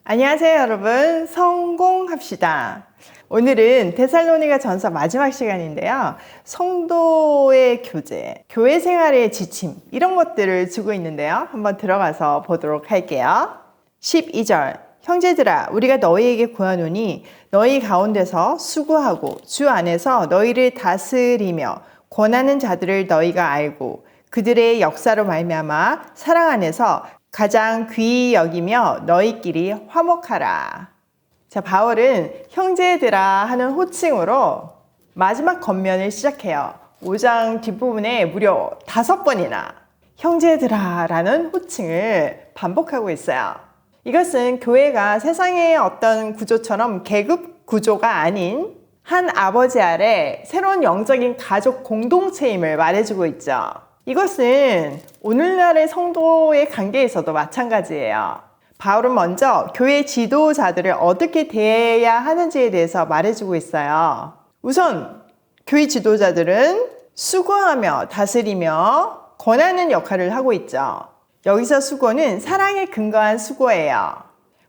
안녕하세요, 여러분. 성공합시다. 오늘은 데살로니가 전서 마지막 시간인데요. 성도의 교제, 교회 생활의 지침, 이런 것들을 주고 있는데요. 한번 들어가서 보도록 할게요. 12절. 형제들아, 우리가 너희에게 구하노니 너희 가운데서 수고하고 주 안에서 너희를 다스리며 권하는 자들을 너희가 알고 그들의 역사로 말미암아 사랑 안에서 가장 귀히 여기며 너희끼리 화목하라. 자, 바울은 형제들아 하는 호칭으로 마지막 권면을 시작해요. 5장 뒷부분에 무려 5번이나 형제들아 라는 호칭을 반복하고 있어요. 이것은 교회가 세상의 어떤 구조처럼 계급 구조가 아닌 한 아버지 아래 새로운 영적인 가족 공동체임을 말해주고 있죠. 이것은 오늘날의 성도의 관계에서도 마찬가지예요. 바울은 먼저 교회 지도자들을 어떻게 대해야 하는지에 대해서 말해주고 있어요. 우선 교회 지도자들은 수고하며 다스리며 권하는 역할을 하고 있죠. 여기서 수고는 사랑에 근거한 수고예요.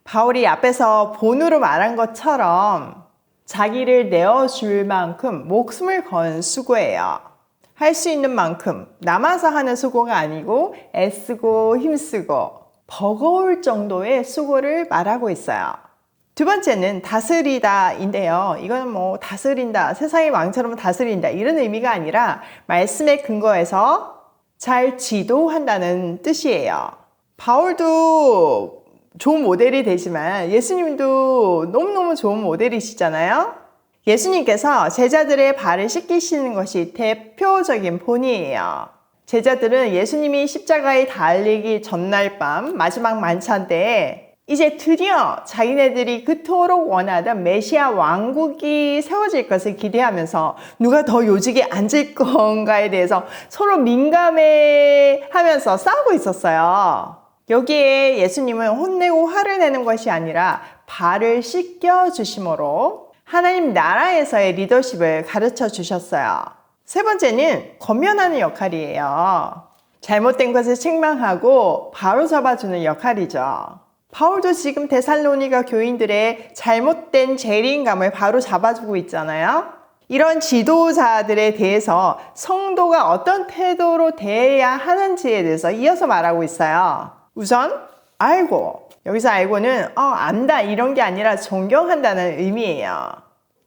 바울이 앞에서 본으로 말한 것처럼 자기를 내어줄 만큼 목숨을 건 수고예요. 할 수 있는 만큼 남아서 하는 수고가 아니고 애쓰고 힘쓰고 버거울 정도의 수고를 말하고 있어요. 두 번째는 다스리다인데요. 이건 뭐 다스린다, 세상의 왕처럼 다스린다 이런 의미가 아니라 말씀에 근거해서 잘 지도한다는 뜻이에요. 바울도 좋은 모델이 되지만 예수님도 너무너무 좋은 모델이시잖아요. 예수님께서 제자들의 발을 씻기시는 것이 대표적인 본이에요. 제자들은 예수님이 십자가에 달리기 전날 밤 마지막 만찬 때에 이제 드디어 자기네들이 그토록 원하던 메시아 왕국이 세워질 것을 기대하면서 누가 더 요직에 앉을 건가에 대해서 서로 민감해하면서 싸우고 있었어요. 여기에 예수님은 혼내고 화를 내는 것이 아니라 발을 씻겨 주심으로 하나님 나라에서의 리더십을 가르쳐 주셨어요. 세 번째는 권면하는 역할이에요. 잘못된 것을 책망하고 바로 잡아주는 역할이죠. 바울도 지금 데살로니가 교인들의 잘못된 재림감을 바로 잡아주고 있잖아요. 이런 지도자들에 대해서 성도가 어떤 태도로 대해야 하는지에 대해서 이어서 말하고 있어요. 우선 알고, 여기서 알고는 안다 이런 게 아니라 존경한다는 의미예요.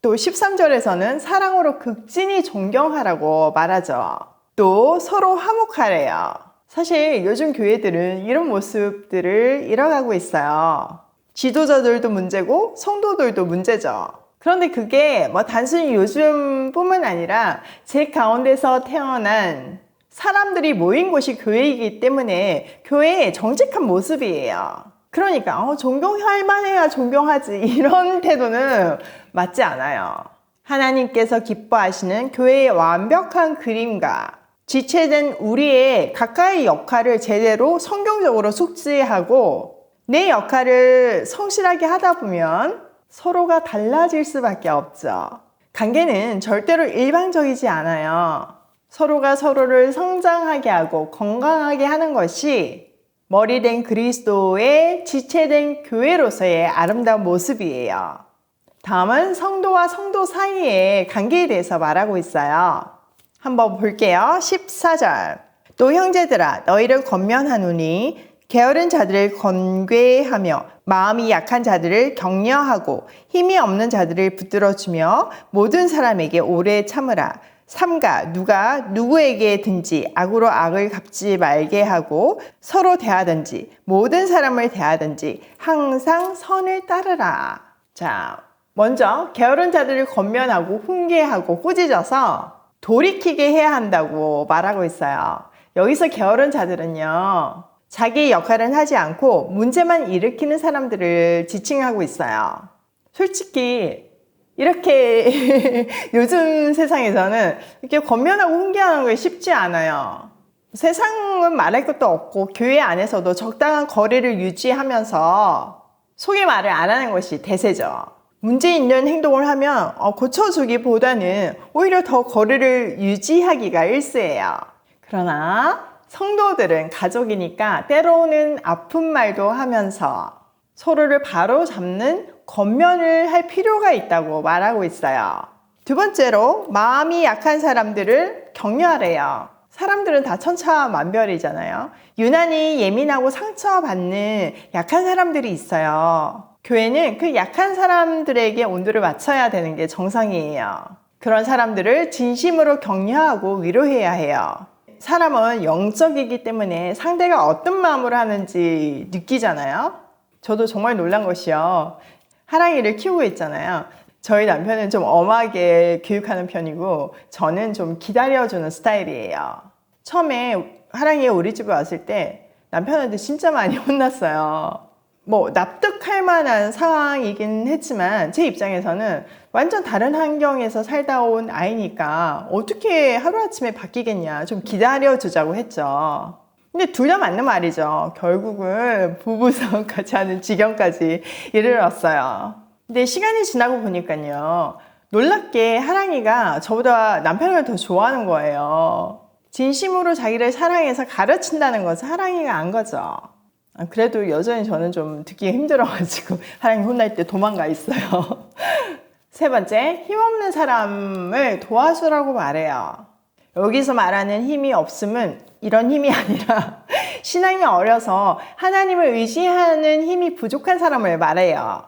또 13절에서는 사랑으로 극진히 존경하라고 말하죠. 또 서로 화목하래요. 사실 요즘 교회들은 이런 모습들을 잃어가고 있어요. 지도자들도 문제고 성도들도 문제죠. 그런데 그게 단순히 요즘뿐만 아니라 제 가운데서 태어난 사람들이 모인 곳이 교회이기 때문에 교회의 정직한 모습이에요. 그러니까 존경할 만해야 존경하지 이런 태도는 맞지 않아요. 하나님께서 기뻐하시는 교회의 완벽한 그림과 지체된 우리의 각각의 역할을 제대로 성경적으로 숙지하고 내 역할을 성실하게 하다 보면 서로가 달라질 수밖에 없죠. 관계는 절대로 일방적이지 않아요. 서로가 서로를 성장하게 하고 건강하게 하는 것이 머리된 그리스도의 지체된 교회로서의 아름다운 모습이에요. 다음은 성도와 성도 사이의 관계에 대해서 말하고 있어요. 한번 볼게요. 14절. 또 형제들아 너희를 권면하노니 게으른 자들을 권괴하며 마음이 약한 자들을 격려하고 힘이 없는 자들을 붙들어주며 모든 사람에게 오래 참으라. 삼가 누가 누구에게든지 악으로 악을 갚지 말게 하고 서로 대하든지 모든 사람을 대하든지 항상 선을 따르라. 자, 먼저 게으른 자들을 권면하고 훈계하고 꾸짖어서 돌이키게 해야 한다고 말하고 있어요. 여기서 게으른 자들은요, 자기의 역할은 하지 않고 문제만 일으키는 사람들을 지칭하고 있어요. 솔직히 이렇게 요즘 세상에서는 이렇게 권면하고 훈계하는 게 쉽지 않아요. 세상은 말할 것도 없고 교회 안에서도 적당한 거리를 유지하면서 속의 말을 안 하는 것이 대세죠. 문제 있는 행동을 하면 고쳐주기보다는 오히려 더 거리를 유지하기가 일쑤예요. 그러나 성도들은 가족이니까 때로는 아픈 말도 하면서 서로를 바로 잡는 권면을 할 필요가 있다고 말하고 있어요. 두 번째로 마음이 약한 사람들을 격려하래요. 사람들은 다 천차만별이잖아요. 유난히 예민하고 상처받는 약한 사람들이 있어요. 교회는 그 약한 사람들에게 온도를 맞춰야 되는 게 정상이에요. 그런 사람들을 진심으로 격려하고 위로해야 해요. 사람은 영적이기 때문에 상대가 어떤 마음으로 하는지 느끼잖아요. 저도 정말 놀란 것이요. 하랑이를 키우고 있잖아요. 저희 남편은 좀 엄하게 교육하는 편이고 저는 좀 기다려주는 스타일이에요. 처음에 하랑이가 우리 집에 왔을 때 남편한테 진짜 많이 혼났어요. 뭐 납득할 만한 상황이긴 했지만 제 입장에서는 완전 다른 환경에서 살다 온 아이니까 어떻게 하루아침에 바뀌겠냐, 좀 기다려주자고 했죠. 근데 둘 다 맞는 말이죠. 결국은 부부싸움까지 하는 지경까지 이르렀어요. 근데 시간이 지나고 보니까요, 놀랍게 하랑이가 저보다 남편을 더 좋아하는 거예요. 진심으로 자기를 사랑해서 가르친다는 것은 하랑이가 안 거죠. 그래도 여전히 저는 좀 듣기가 힘들어가지고 하랑이 혼날 때 도망가 있어요. 세 번째, 힘없는 사람을 도와주라고 말해요. 여기서 말하는 힘이 없음은 이런 힘이 아니라 신앙이 어려서 하나님을 의지하는 힘이 부족한 사람을 말해요.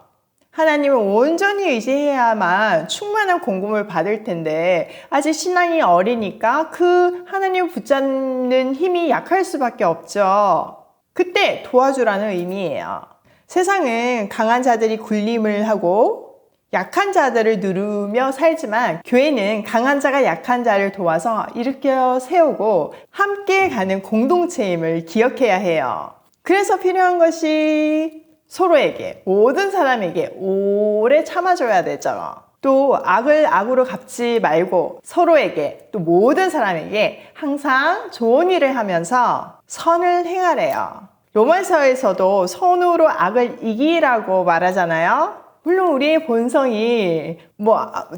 하나님을 온전히 의지해야만 충만한 공급을 받을 텐데 아직 신앙이 어리니까 그 하나님을 붙잡는 힘이 약할 수밖에 없죠. 그때 도와주라는 의미예요. 세상은 강한 자들이 군림을 하고 약한 자들을 누르며 살지만 교회는 강한 자가 약한 자를 도와서 일으켜 세우고 함께 가는 공동체임을 기억해야 해요. 그래서 필요한 것이 서로에게, 모든 사람에게 오래 참아줘야 되죠. 또 악을 악으로 갚지 말고 서로에게, 또 모든 사람에게 항상 좋은 일을 하면서 선을 행하래요. 로마서에서도 선으로 악을 이기라고 말하잖아요. 물론 우리의 본성이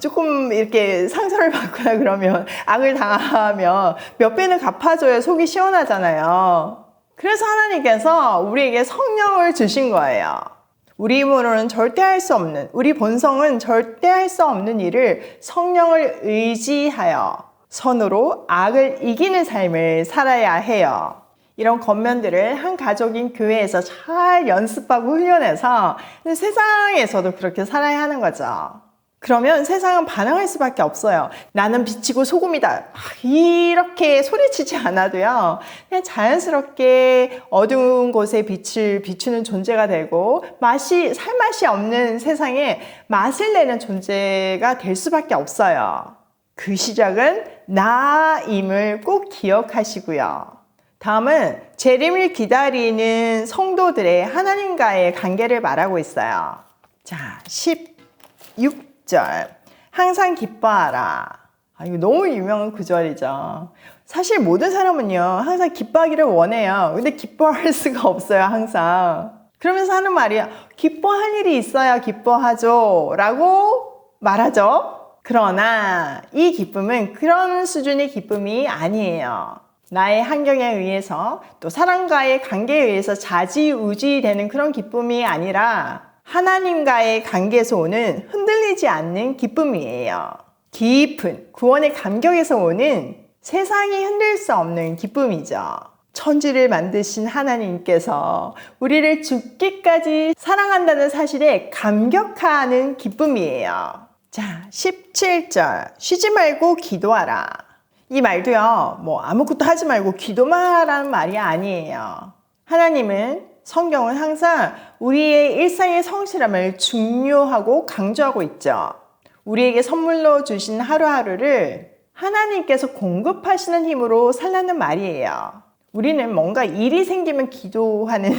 조금 이렇게 상처를 받거나 그러면 악을 당하면 몇 배는 갚아줘야 속이 시원하잖아요. 그래서 하나님께서 우리에게 성령을 주신 거예요. 우리 힘으로는 절대 할 수 없는, 우리 본성은 절대 할 수 없는 일을 성령을 의지하여 선으로 악을 이기는 삶을 살아야 해요. 이런 겉면들을 한 가족인 교회에서 잘 연습하고 훈련해서 세상에서도 그렇게 살아야 하는 거죠. 그러면 세상은 반항할 수밖에 없어요. 나는 빛이고 소금이다. 이렇게 소리치지 않아도요. 그냥 자연스럽게 어두운 곳에 빛을 비추는 존재가 되고 살맛이 없는 세상에 맛을 내는 존재가 될 수밖에 없어요. 그 시작은 나임을 꼭 기억하시고요. 다음은 재림을 기다리는 성도들의 하나님과의 관계를 말하고 있어요. 자, 16절. 항상 기뻐하라. 이거 너무 유명한 구절이죠. 사실 모든 사람은요, 항상 기뻐하기를 원해요. 근데 기뻐할 수가 없어요, 항상. 그러면서 하는 말이 기뻐할 일이 있어야 기뻐하죠 라고 말하죠. 그러나 이 기쁨은 그런 수준의 기쁨이 아니에요. 나의 환경에 의해서 또 사람과의 관계에 의해서 좌지우지되는 그런 기쁨이 아니라 하나님과의 관계에서 오는 흔들리지 않는 기쁨이에요. 깊은 구원의 감격에서 오는 세상이 흔들 수 없는 기쁨이죠. 천지를 만드신 하나님께서 우리를 죽기까지 사랑한다는 사실에 감격하는 기쁨이에요. 자, 17절. 쉬지 말고 기도하라. 이 말도요, 아무것도 하지 말고 기도만 하라는 말이 아니에요. 하나님은, 성경은 항상 우리의 일상의 성실함을 중요하고 강조하고 있죠. 우리에게 선물로 주신 하루하루를 하나님께서 공급하시는 힘으로 살라는 말이에요. 우리는 뭔가 일이 생기면 기도하는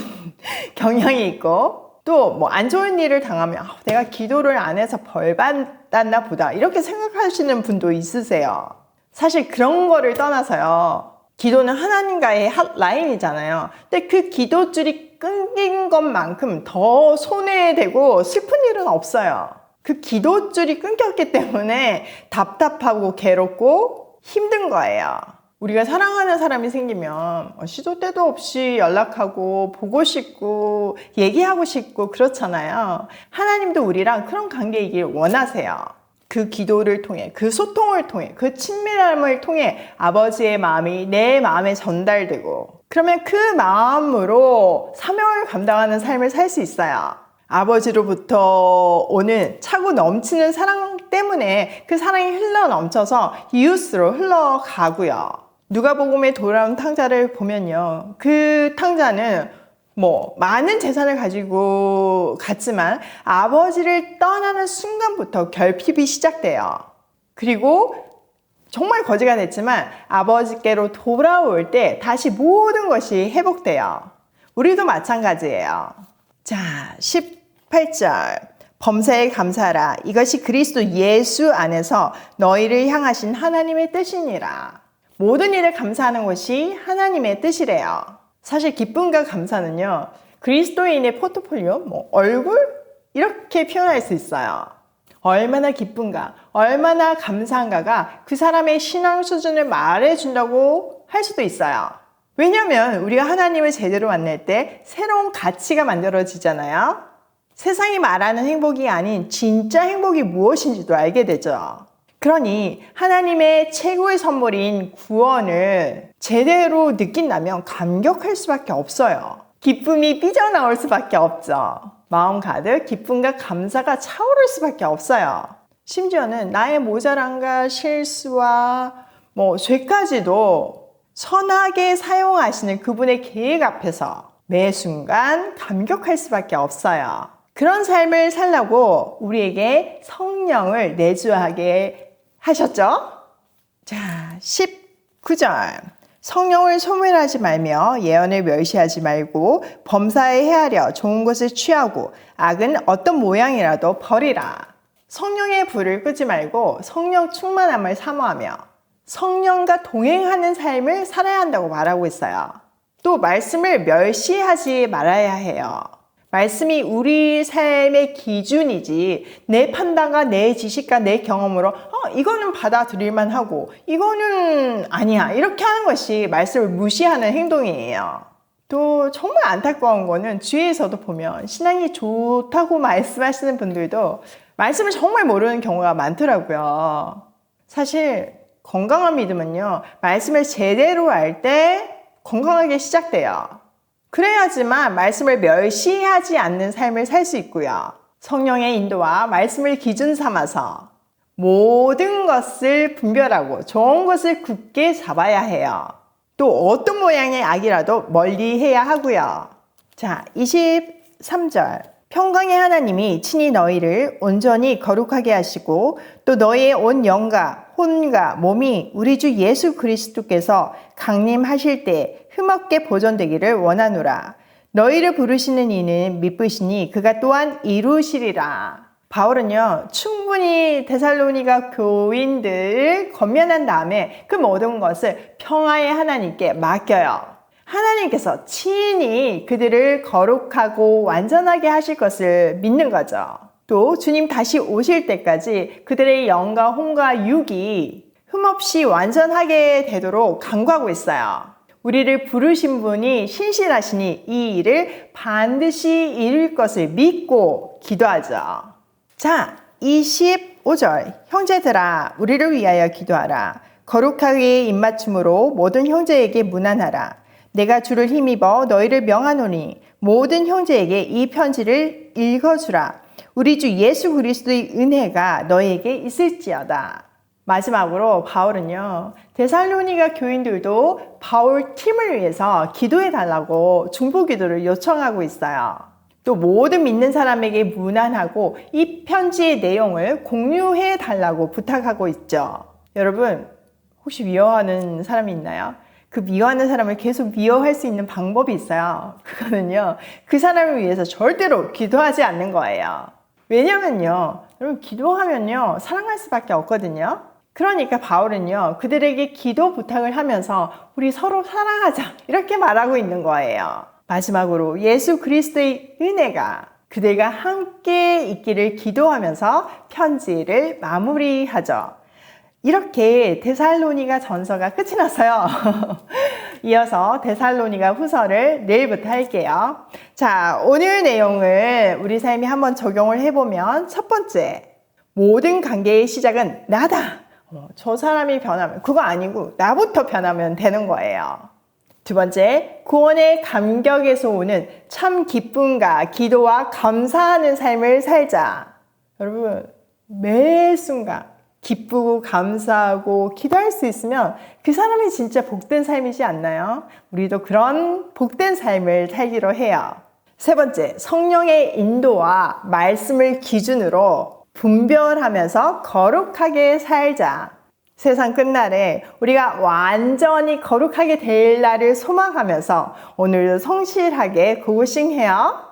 경향이 있고, 또 안 좋은 일을 당하면 내가 기도를 안 해서 벌 받았나 보다 이렇게 생각하시는 분도 있으세요. 사실 그런 거를 떠나서요, 기도는 하나님과의 핫라인이잖아요. 근데 그 기도줄이 끊긴 것만큼 더 손해되고 슬픈 일은 없어요. 그 기도줄이 끊겼기 때문에 답답하고 괴롭고 힘든 거예요. 우리가 사랑하는 사람이 생기면 시도 때도 없이 연락하고 보고 싶고 얘기하고 싶고 그렇잖아요. 하나님도 우리랑 그런 관계이길 원하세요. 그 기도를 통해, 그 소통을 통해, 그 친밀함을 통해 아버지의 마음이 내 마음에 전달되고, 그러면 그 마음으로 사명을 감당하는 삶을 살 수 있어요. 아버지로부터 오는 차고 넘치는 사랑 때문에 그 사랑이 흘러 넘쳐서 이웃으로 흘러가고요. 누가복음에 돌아온 탕자를 보면요, 그 탕자는 많은 재산을 가지고 갔지만 아버지를 떠나는 순간부터 결핍이 시작돼요. 그리고 정말 거지가 됐지만 아버지께로 돌아올 때 다시 모든 것이 회복돼요. 우리도 마찬가지예요. 자, 18절. 범사에 감사하라. 이것이 그리스도 예수 안에서 너희를 향하신 하나님의 뜻이니라. 모든 일에 감사하는 것이 하나님의 뜻이래요. 사실 기쁨과 감사는요, 그리스도인의 포트폴리오, 얼굴? 이렇게 표현할 수 있어요. 얼마나 기쁜가, 얼마나 감사한가가 그 사람의 신앙 수준을 말해준다고 할 수도 있어요. 왜냐하면 우리가 하나님을 제대로 만날 때 새로운 가치가 만들어지잖아요. 세상이 말하는 행복이 아닌 진짜 행복이 무엇인지도 알게 되죠. 그러니 하나님의 최고의 선물인 구원을 제대로 느낀다면 감격할 수밖에 없어요. 기쁨이 삐져나올 수밖에 없죠. 마음 가득 기쁨과 감사가 차오를 수밖에 없어요. 심지어는 나의 모자람과 실수와 죄까지도 선하게 사용하시는 그분의 계획 앞에서 매 순간 감격할 수밖에 없어요. 그런 삶을 살라고 우리에게 성령을 내주하게 하셨죠? 자, 19절. 성령을 소멸하지 말며 예언을 멸시하지 말고 범사에 헤아려 좋은 것을 취하고 악은 어떤 모양이라도 버리라. 성령의 불을 끄지 말고 성령 충만함을 사모하며 성령과 동행하는 삶을 살아야 한다고 말하고 있어요. 또 말씀을 멸시하지 말아야 해요. 말씀이 우리 삶의 기준이지 내 판단과 내 지식과 내 경험으로 이거는 받아들일만 하고 이거는 아니야 이렇게 하는 것이 말씀을 무시하는 행동이에요. 또 정말 안타까운 거는 주위에서도 보면 신앙이 좋다고 말씀하시는 분들도 말씀을 정말 모르는 경우가 많더라고요. 사실 건강한 믿음은요, 말씀을 제대로 알 때 건강하게 시작돼요. 그래야지만 말씀을 멸시하지 않는 삶을 살 수 있고요. 성령의 인도와 말씀을 기준 삼아서 모든 것을 분별하고 좋은 것을 굳게 잡아야 해요. 또 어떤 모양의 악이라도 멀리해야 하고요. 자, 23절. 평강의 하나님이 친히 너희를 온전히 거룩하게 하시고 또 너희의 온 영과 혼과 몸이 우리 주 예수 그리스도께서 강림하실 때 흠없게 보존되기를 원하노라. 너희를 부르시는 이는 미쁘시니 그가 또한 이루시리라. 바울은요, 충분히 데살로니가 교인들을 권면한 다음에 그 모든 것을 평화의 하나님께 맡겨요. 하나님께서 친히 그들을 거룩하고 완전하게 하실 것을 믿는 거죠. 또 주님 다시 오실 때까지 그들의 영과 혼과 육이 흠없이 완전하게 되도록 간구하고 있어요. 우리를 부르신 분이 신실하시니 이 일을 반드시 이룰 것을 믿고 기도하죠. 자, 25절. 형제들아, 우리를 위하여 기도하라. 거룩하게 입맞춤으로 모든 형제에게 문안하라. 내가 주를 힘입어 너희를 명하노니 모든 형제에게 이 편지를 읽어주라. 우리 주 예수 그리스도의 은혜가 너희에게 있을지어다. 마지막으로 바울은요, 데살로니가 교인들도 바울 팀을 위해서 기도해 달라고 중보 기도를 요청하고 있어요. 또 모든 믿는 사람에게 문안하고 이 편지의 내용을 공유해 달라고 부탁하고 있죠. 여러분, 혹시 미워하는 사람이 있나요? 그 미워하는 사람을 계속 미워할 수 있는 방법이 있어요. 그거는요, 그 사람을 위해서 절대로 기도하지 않는 거예요. 왜냐면요, 여러분, 기도하면요, 사랑할 수밖에 없거든요. 그러니까 바울은요, 그들에게 기도 부탁을 하면서 우리 서로 사랑하자 이렇게 말하고 있는 거예요. 마지막으로 예수 그리스도의 은혜가 그들과 함께 있기를 기도하면서 편지를 마무리하죠. 이렇게 데살로니가 전서가 끝이 났어요. 이어서 데살로니가 후서를 내일부터 할게요. 자, 오늘 내용을 우리 삶에 한번 적용을 해보면 첫 번째, 모든 관계의 시작은 나다. 저 사람이 변하면, 그거 아니고 나부터 변하면 되는 거예요. 두 번째, 구원의 감격에서 오는 참 기쁨과 기도와 감사하는 삶을 살자. 여러분, 매 순간 기쁘고 감사하고 기도할 수 있으면 그 사람이 진짜 복된 삶이지 않나요? 우리도 그런 복된 삶을 살기로 해요. 세 번째, 성령의 인도와 말씀을 기준으로 분별하면서 거룩하게 살자. 세상 끝날에 우리가 완전히 거룩하게 될 날을 소망하면서 오늘도 성실하게 고고싱해요.